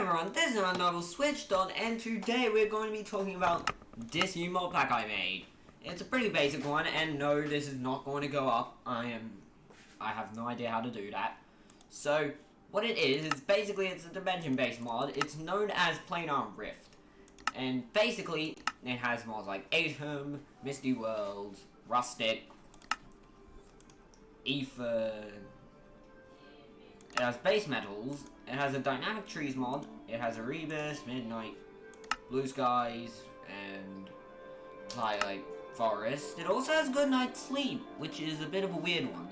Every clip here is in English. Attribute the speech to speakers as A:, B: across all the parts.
A: everyone, this is another Switched On, and today we're going to be talking about this new mod pack I made. It's a pretty basic one, and no, this is not going to go up. I have no idea how to do that. So, what it is basically it's a dimension-based mod. It's known as Planar Rift. And basically, it has mods like Atom, Misty Worlds, Rustic, Ether. It has base metals, it has a dynamic trees mod, it has Erebus, Midnight, Blue Skies, and Twilight Forest. It also has Good Night Sleep, which is a bit of a weird one.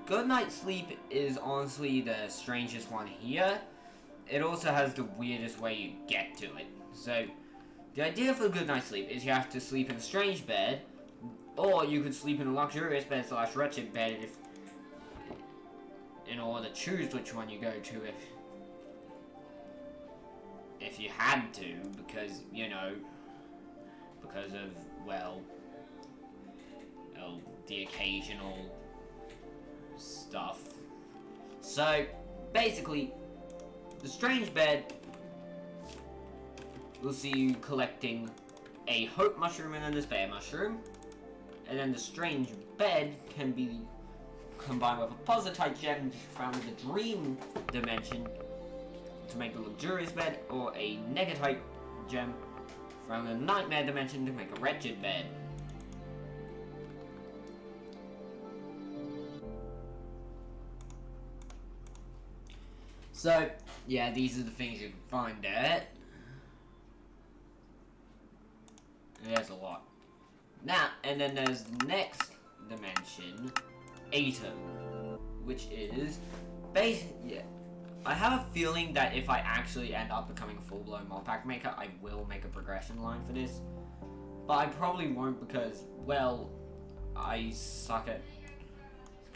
A: Good Night Sleep is honestly the strangest one here. It also has the weirdest way you get to it. So, the idea for Good Night Sleep is you have to sleep in a strange bed, or you could sleep in a luxurious bed / wretched bed in order to choose which one you go to if you had to, because, you know, because of, well, the occasional stuff. So, basically, the strange bed will see you collecting a hope mushroom and a despair mushroom, and then the strange bed can be combined with a positite gem found in the dream dimension to make a luxurious bed, or a negatite gem found in the nightmare dimension to make a wretched bed. So, yeah, these are the things you can find there. There's a lot. Now, and then there's the next dimension, Atom, which is yeah. I have a feeling that if I actually end up becoming a full-blown modpack maker, I will make a progression line for this. But I probably won't because, well, I suck at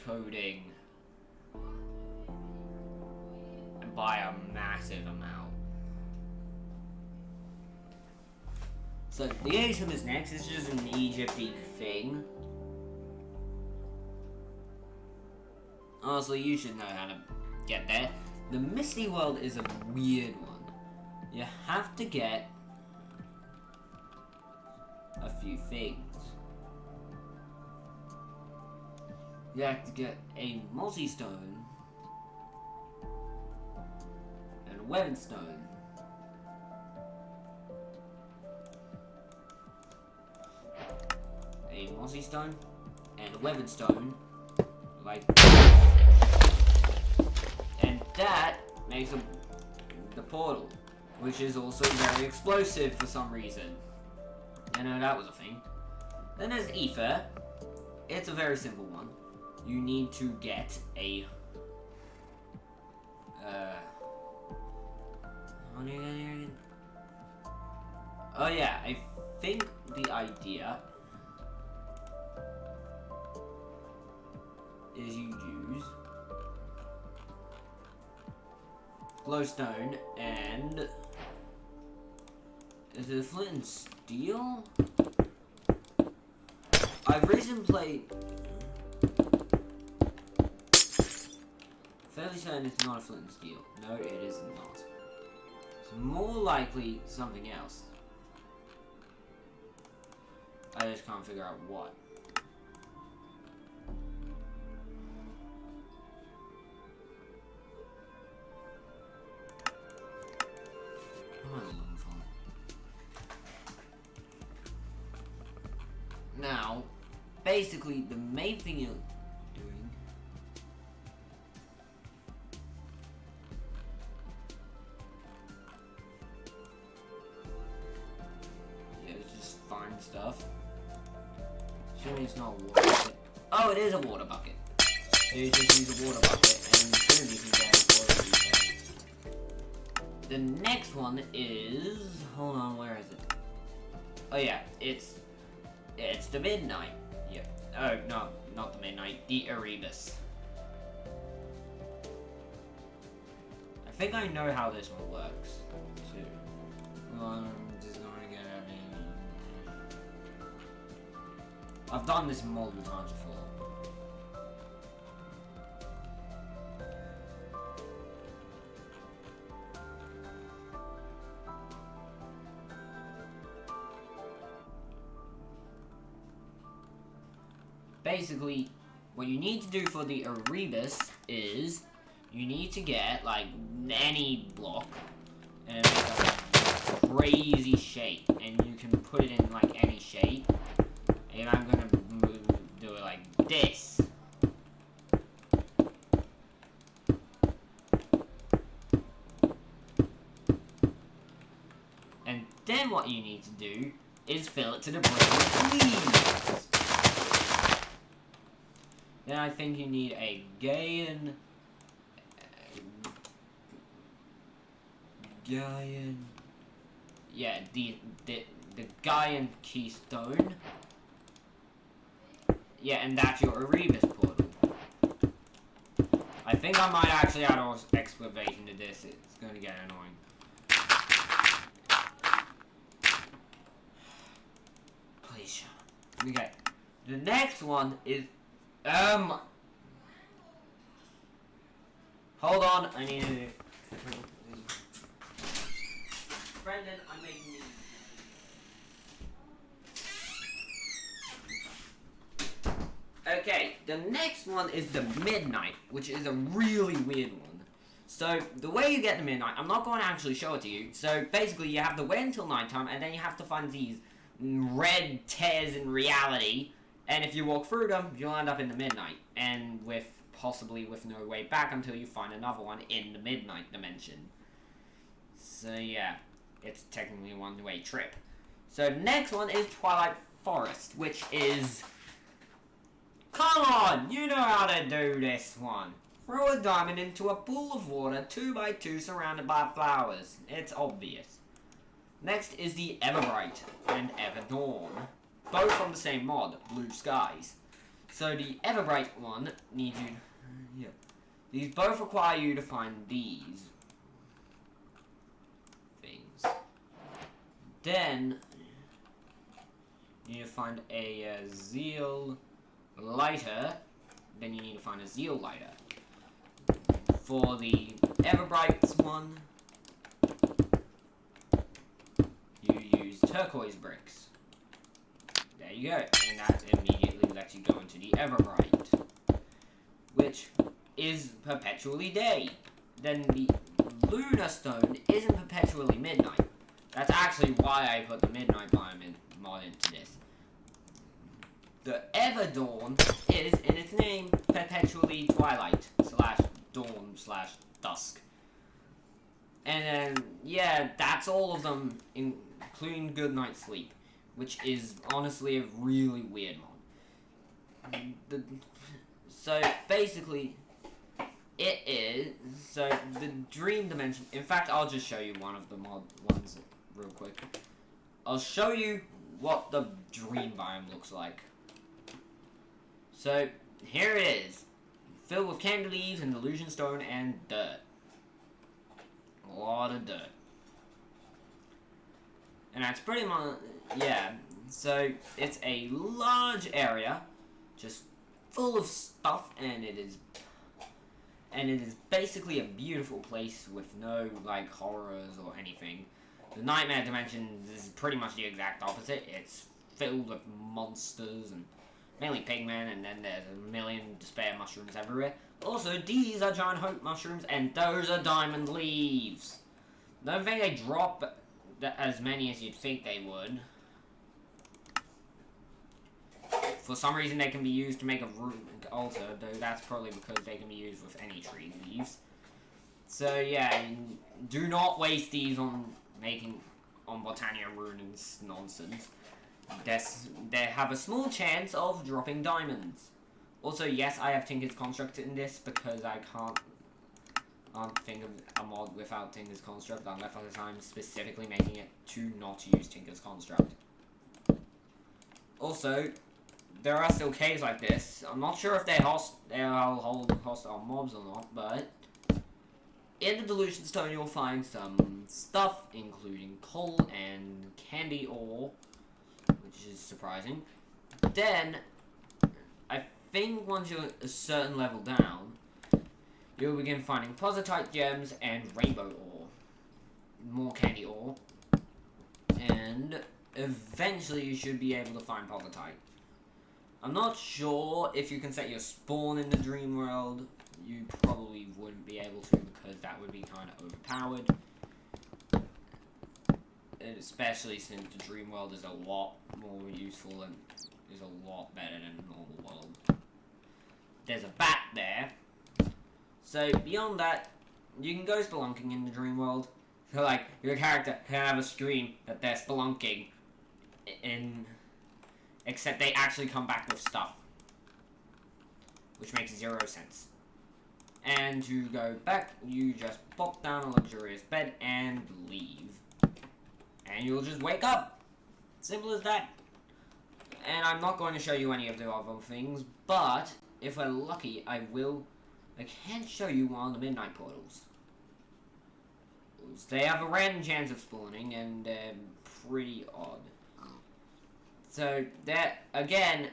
A: coding by a massive amount. So the Atom is next. It's just an Egyptian thing. Honestly, you should know how to get there. The Misty World is a weird one. You have to get a few things. You have to get a multi-stone and a weapon stone. A multi-stone and a weapon stone, like this. And that makes the portal, which is also very explosive for some reason. I know that was a thing. Then there's Ether. It's a very simple one. You need to get a oh yeah, I think the idea is you use glowstone and is it flint and steel? I've recently played. Fairly certain it's not a flint and steel. No, it is not. It's more likely something else. I just can't figure out what. Now, basically, the main thing you're doing is just find stuff. Surely it's not a water bucket. Oh, it is a water bucket. So you just use a water bucket and soon you can get water resources. The next one is, hold on, where is it? Oh yeah, it's the Midnight. Yeah. Oh, no, not the Midnight. The Erebus. I think I know how this one works, too. Well, I'm just gonna get I've done this multiple times before. basically, what you need to do for the Erebus is you need to get like any block and it makes like a crazy shape, and you can put it in like any shape. And I'm gonna do it like this. And then what you need to do is fill it to the brim with leaves. Then I think you need a Gaian. Yeah, the Gaian keystone. Yeah, and that's your Erebus portal. I think I might actually add all excavation to this. It's gonna get annoying. Please shut up. Okay. The next one is hold on, I need to Brendan, I'm making these. Okay, the next one is the Midnight, which is a really weird one. So, the way you get the Midnight, I'm not going to actually show it to you. So, basically, you have to wait until nighttime, and then you have to find these red tears in reality. And if you walk through them, you'll end up in the Midnight. And possibly with no way back until you find another one in the Midnight dimension. So, yeah. It's technically a one-way trip. So, next one is Twilight Forest, which is... Come on! You know how to do this one. Throw a diamond into a pool of water 2x2 surrounded by flowers. It's obvious. Next is the Everbright and Everdawn. Both from the same mod, Blue Skies. So, the Everbright one needs you... Yeah. These both require you to find these things. Then, you need to find a Zeal lighter. Then you need to find a Zeal lighter. For the Everbright's one, you use turquoise bricks. There you go. And that immediately lets you go into the Everbright, which is perpetually day. Then the Lunar Stone isn't perpetually midnight. That's actually why I put the Midnight Biome mod into this. The Everdawn is, in its name, perpetually twilight / dawn / dusk. And then, yeah, that's all of them, including Good Night's Sleep, which is honestly a really weird mod. So, basically, it is, so the Dream Dimension, in fact, I'll just show you one of the mod ones real quick. I'll show you what the Dream Biome looks like. So, here it is. Filled with candy leaves and illusion stone and dirt. A lot of dirt. And that's pretty much, yeah. So, it's a large area, just full of stuff, and it is basically a beautiful place with no, like, horrors or anything. The Nightmare Dimension is pretty much the exact opposite. It's filled with monsters and mainly pigmen, and then there's a million despair mushrooms everywhere. Also, these are giant hope mushrooms, and those are diamond leaves. Don't think they drop as many as you'd think they would. For some reason, they can be used to make a runic altar, though that's probably because they can be used with any tree leaves. So yeah, do not waste these on Botania runes nonsense. They have a small chance of dropping diamonds. Also, yes, I have Tinker's Construct in this because I can't think of a mod without Tinker's Construct unless I'm specifically making it to not use Tinker's Construct. Also, there are still caves like this. I'm not sure if they'll hold hostile mobs or not, but in the Delusion Stone you'll find some stuff, including coal and candy ore, which is surprising. Then, I think once you're a certain level down, you'll begin finding positite gems and rainbow ore. More candy ore. And eventually you should be able to find positite. I'm not sure if you can set your spawn in the dream world. You probably wouldn't be able to, because that would be kind of overpowered. And especially since the dream world is a lot more useful and is a lot better than the normal world. There's a bat there. So beyond that, you can go spelunking in the dream world. So like, your character can have a screen that they're spelunking in, except they actually come back with stuff, which makes 0 sense. And to go back, you just pop down a luxurious bed and leave. And you'll just wake up. Simple as that. And I'm not going to show you any of the other things, but if we're lucky, I can show you one of the midnight portals. They have a random chance of spawning, and they're pretty odd. So, that, again,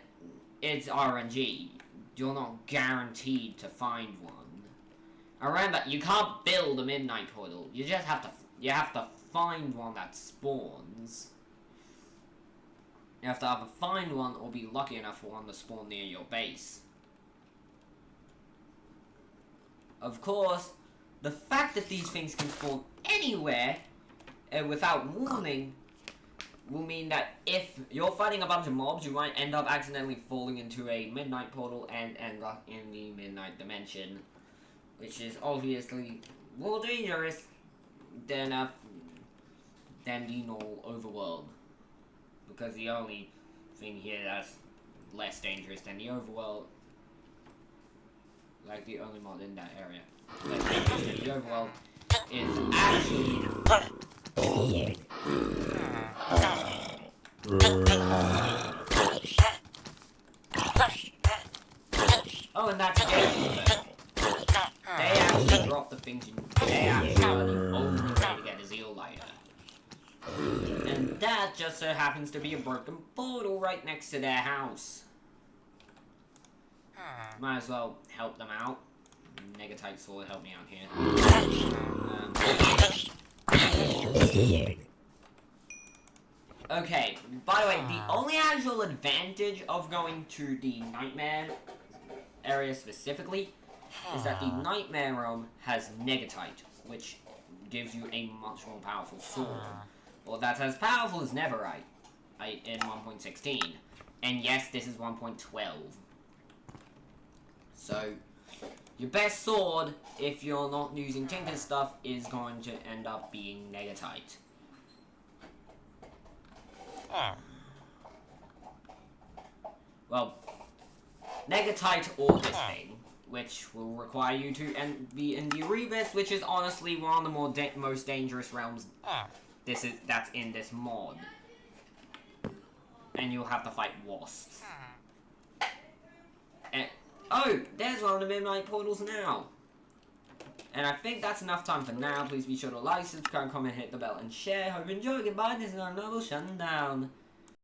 A: it's RNG. You're not guaranteed to find one. Remember, you can't build a midnight portal. You just have to find one that spawns. You have to either find one or be lucky enough for one to spawn near your base. Of course, the fact that these things can spawn anywhere without warning will mean that if you're fighting a bunch of mobs, you might end up accidentally falling into a midnight portal and end up in the midnight dimension, which is obviously more dangerous than the normal overworld. Because the only thing here that's less dangerous than the overworld, like the only mod in that area, less dangerous than the overworld, is actually oh, and that's it. They actually drop the things they actually only way to get a zeolite. And that just so happens to be a broken portal right next to their house. Might as well help them out. Negatite sword help me out here. Okay, by the way, the only actual advantage of going to the nightmare area specifically is that the nightmare realm has negatite, which gives you a much more powerful sword. Well, that's as powerful as Netherite in 1.16. And yes, this is 1.12. So, your best sword, if you're not using tinted stuff, is going to end up being negatite. Well, negatite or this thing, which will require you to be in the Erebus, which is honestly one of the most dangerous realms that's in this mod. And you'll have to fight wasps. And, oh, there's one of the midnight portals now. And I think that's enough time for now. Please be sure to like, subscribe, comment, hit the bell, and share. Hope you enjoy. Goodbye. This is another shutdown.